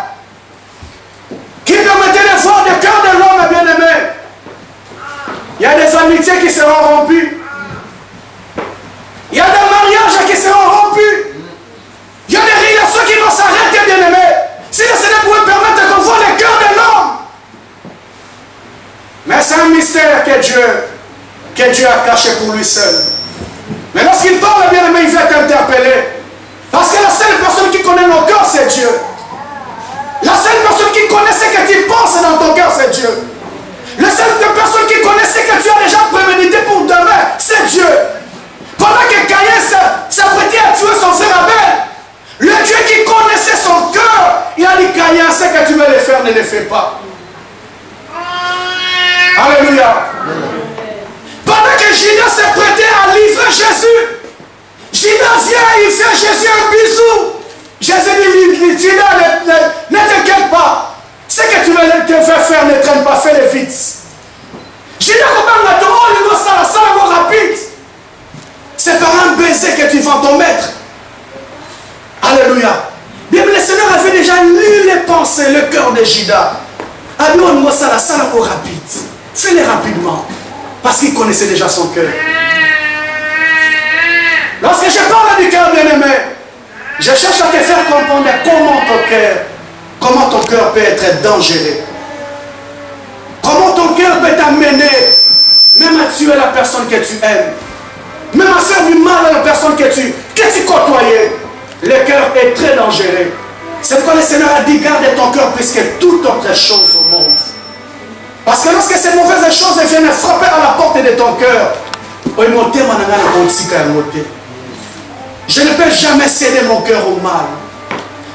qui permettaient de voir le cœur de l'homme, bien aimé, il y a des amitiés qui seront rompues. Il y a des mariages qui seront rompus. Il y a des relations qui vont s'arrêter, bien aimé. Si le Seigneur pouvait permettre qu'on voit le cœur de l'homme. Mais c'est un mystère que Dieu a caché pour lui seul. Mais lorsqu'il parle, bien aimé, il va t'interpeller. Parce que la seule personne qui connaît nos cœurs, c'est Dieu. La seule personne qui connaît ce que tu penses dans ton cœur, c'est Dieu. La seule personne qui connaît ce que tu as déjà prémédité pour demain, c'est Dieu. Pendant que Caïn s'apprêtait à tuer son frère Abel, le Dieu qui connaissait son cœur, il a dit, Caïn, ce que tu veux le faire, ne le fais pas. Alléluia. Pendant que Judas s'apprêtait à livrer Jésus, Judas vient, il fait Jésus un bisou. Jésus dit, Judas, ne t'inquiète pas. Ce que tu veux te faire faire, ne traîne pas, fais-le vite. Judas, comment on a ça rapide. C'est par un baiser que tu vends ton maître. Alléluia. Bien, le Seigneur avait déjà lu les pensées, le cœur de Judas. Ah, nous, on ça rapide. Fais-le rapidement. Parce qu'il connaissait déjà son cœur. Lorsque je parle du cœur bien-aimé, je cherche à te faire comprendre comment ton cœur peut être dangereux. Comment ton cœur peut t'amener même à tuer la personne que tu aimes. Même à faire du mal à la personne que tu côtoyais. Le cœur est très dangereux. C'est pourquoi le Seigneur a dit, garde ton cœur plus que toute autre chose au monde. Parce que lorsque ces mauvaises choses viennent frapper à la porte de ton cœur, je ne peux jamais céder mon cœur au mal.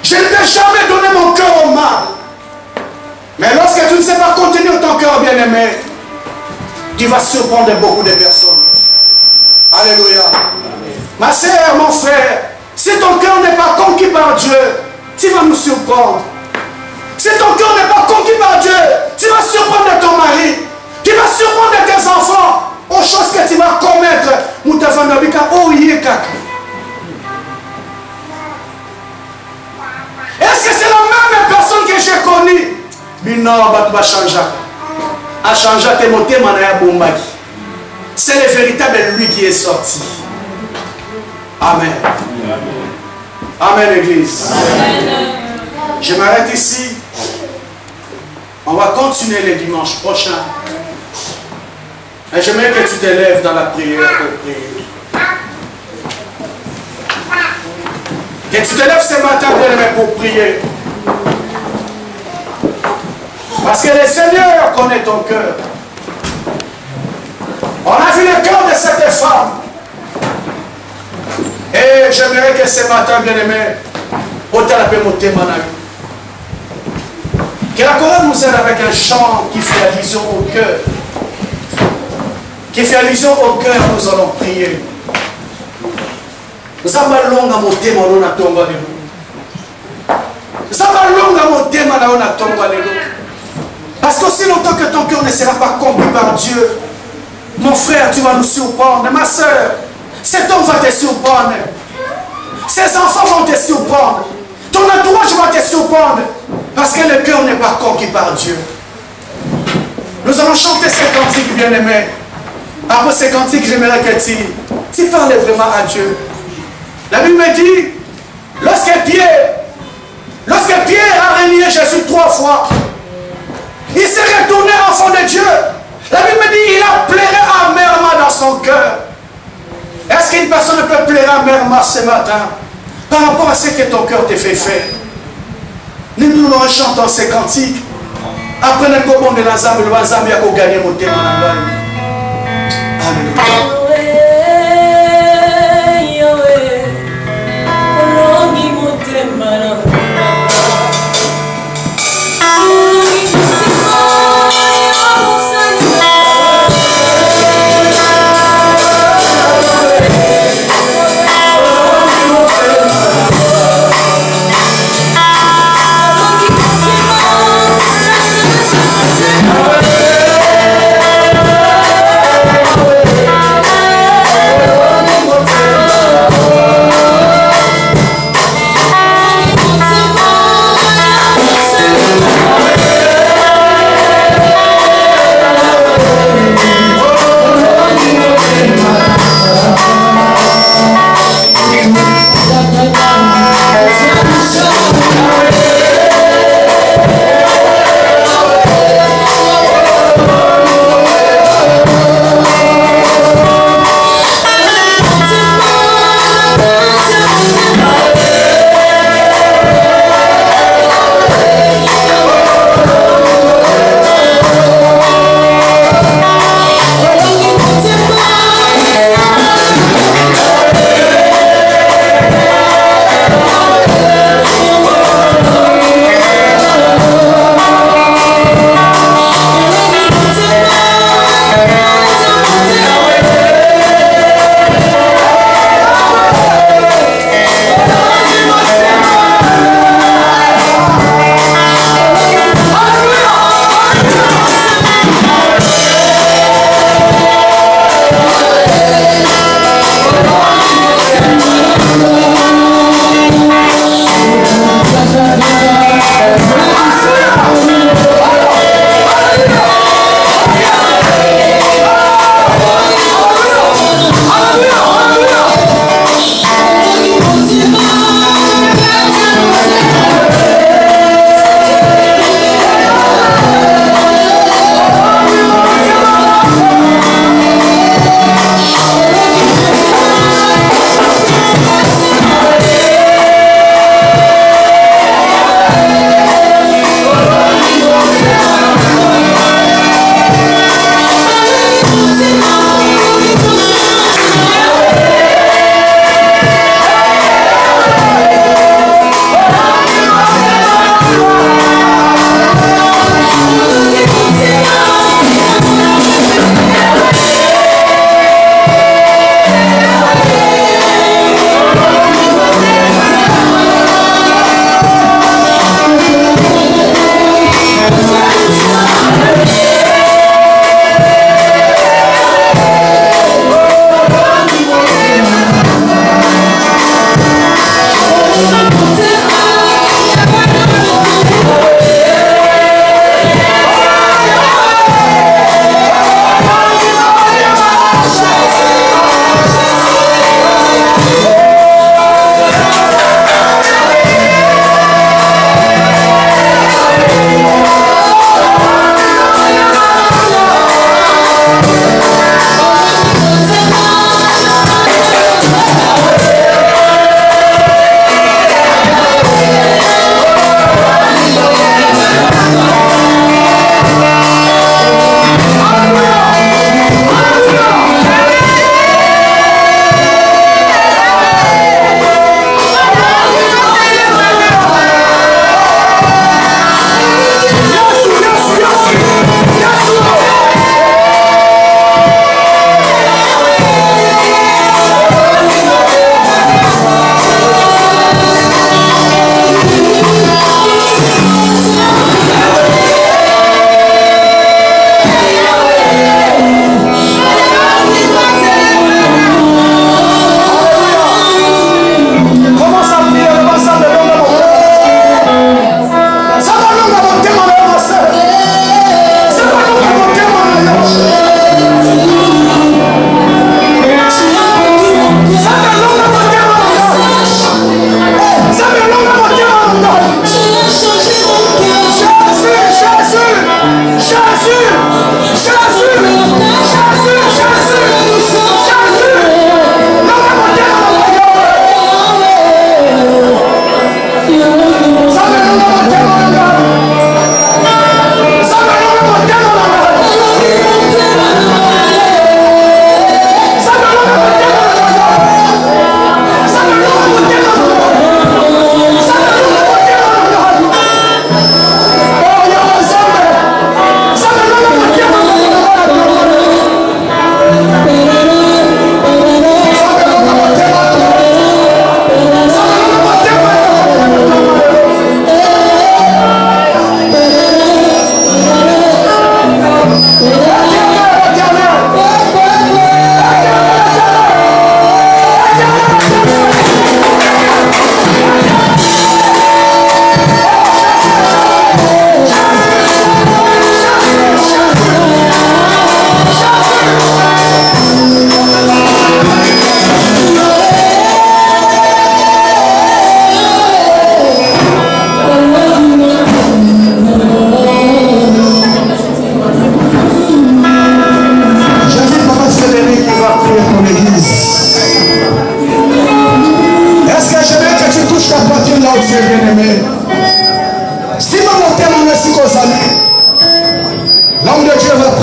Je ne peux jamais donner mon cœur au mal. Mais lorsque tu ne sais pas contenir ton cœur, bien-aimé, qui va surprendre beaucoup de personnes. Alléluia. Ma sœur, mon frère, si ton cœur n'est pas conquis par Dieu, tu vas nous surprendre. Si ton cœur n'est pas conquis par Dieu, tu vas surprendre ton mari, tu vas surprendre tes enfants aux choses que tu vas commettre. Est-ce que c'est la même personne que j'ai connue? Mais non, tu vas changer. A changé tes mots, c'est le véritable lui qui est sorti. Amen. Amen, Église. Amen. Je m'arrête ici. On va continuer le dimanche prochain. Et j'aimerais que tu t'élèves dans la prière pour prier. Que tu t'élèves ce matin pour prier. Parce que le Seigneur connaît ton cœur. On a vu le cœur de cette femme. Et j'aimerais que ce matin, bien-aimé, que la chorale nous aide avec un chant qui fait allusion au cœur. Qui fait allusion au cœur, nous allons prier. Nous avons longue à monter, mais on a tombé. Nous avons longue à monter, mais on a tombé. Parce qu'aussi longtemps que ton cœur ne sera pas compris par Dieu, mon frère, tu vas nous surprendre. Ma soeur, cet homme va te surprendre. Ses enfants vont te surprendre. Ton entourage va te surprendre. Parce que le cœur n'est pas conquis par Dieu. Nous allons chanter ces cantiques, bien-aimés. Après ces cantiques, j'aimerais que tu parles vraiment à Dieu. La Bible me dit, lorsque Pierre a renié Jésus 3 fois, il s'est retourné enfant de Dieu. La Bible me dit, il a pleuré amèrement dans son cœur. Est-ce qu'une personne peut pleurer amèrement ce matin par rapport à ce que ton cœur te fait faire? Nous chantons ces cantiques. Après le combat de la Zambie, le Zambie a gagné mon thème en Allemagne. Alléluia. Oh,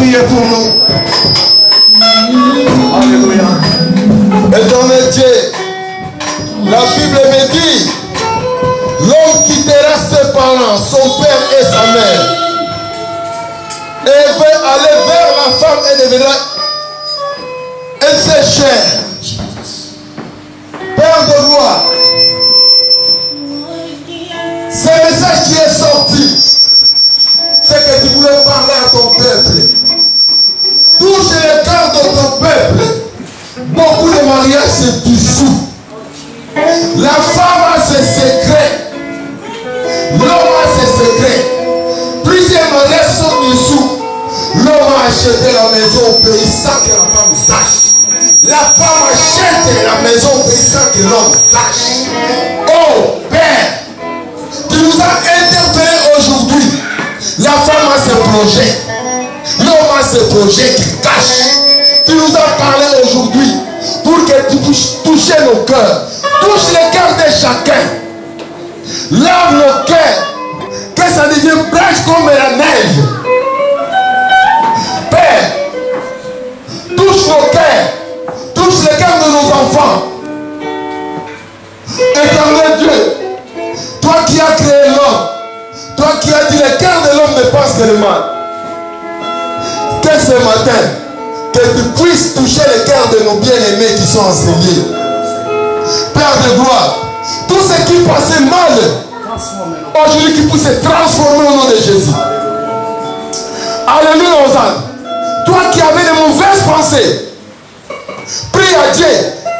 prier pour nous. Alléluia. Éternel Dieu, la Bible me dit, l'homme quittera ses parents, son père et sa mère, et veut aller vers la femme et deviendra un seul chair. Père de gloire, ce message qui est sorti, c'est que tu voulais parler à ton peuple. Touche le cœur de ton peuple. Beaucoup de mariages se dissous. La femme a ses secrets. L'homme a ses secrets. Plusieurs mariages sont dissous. L'homme a acheté la maison au pays sans que la femme sache. La femme achète la maison au pays sans que l'homme sache. Oh Père, tu nous as interpellés aujourd'hui. La femme a ses projets. L'homme a ses projets qui cachent. Tu nous as parlé aujourd'hui pour que tu puisses toucher nos cœurs. Touche les cœurs de chacun. Lave nos cœurs. Que ça devienne blanche comme la neige. Père, touche nos cœurs. Touche les cœurs de nos enfants. Éternel Dieu, toi qui as créé l'homme, toi qui as dit le cœur de l'homme ne pense que le mal. Que ce matin, que tu puisses toucher le cœur de nos bien-aimés qui sont enseignés. Père de gloire, tout ce qui passait mal, aujourd'hui qui puisse se transformer au nom de Jésus. Alléluia, Hosanna. Toi qui avais de mauvaises pensées, prie à Dieu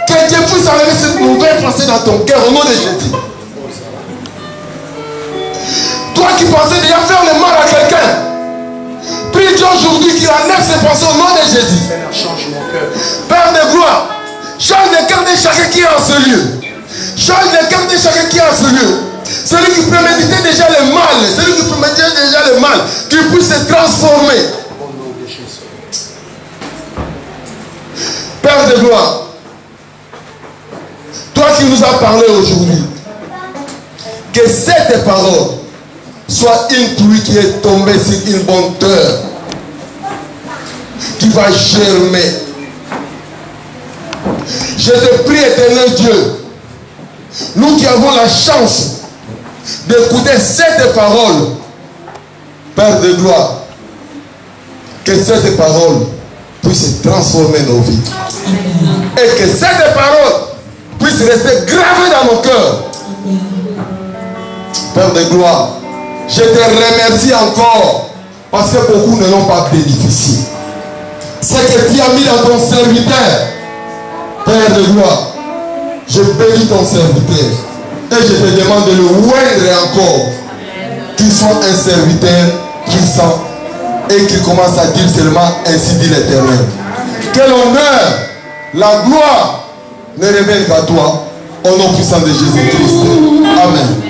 que Dieu puisse enlever cette mauvaise pensée dans ton cœur au nom de Jésus. Toi qui pensais déjà faire le mal à quelqu'un, prie Dieu aujourd'hui qu'il enlève ses pensées au nom de Jésus. Seigneur, change mon cœur. Père de gloire, change le cœur de chacun qui est en ce lieu. Change le cœur de chacun qui est en ce lieu. Celui qui préméditait déjà le mal, celui qui préméditait déjà le mal, qu'il puisse se transformer. Au nom de Jésus. Père de gloire, toi qui nous as parlé aujourd'hui, que cette parole soit une pluie qui est tombée sur une bonne terre, qui va germer. Je te prie, éternel Dieu, nous qui avons la chance d'écouter cette parole, Père de gloire, que cette parole puisse transformer nos vies. Et que cette parole puisse rester gravée dans nos cœurs. Père de gloire, je te remercie encore parce que beaucoup ne l'ont pas bénéficié. Ce que tu as mis dans ton serviteur, Père de gloire, je bénis ton serviteur et je te demande de le oindre encore, qu'il soit un serviteur puissant et qu'il commence à dire seulement ainsi dit l'Éternel. Que l'honneur, la gloire ne revienne qu'à toi, au nom puissant de Jésus-Christ. Amen.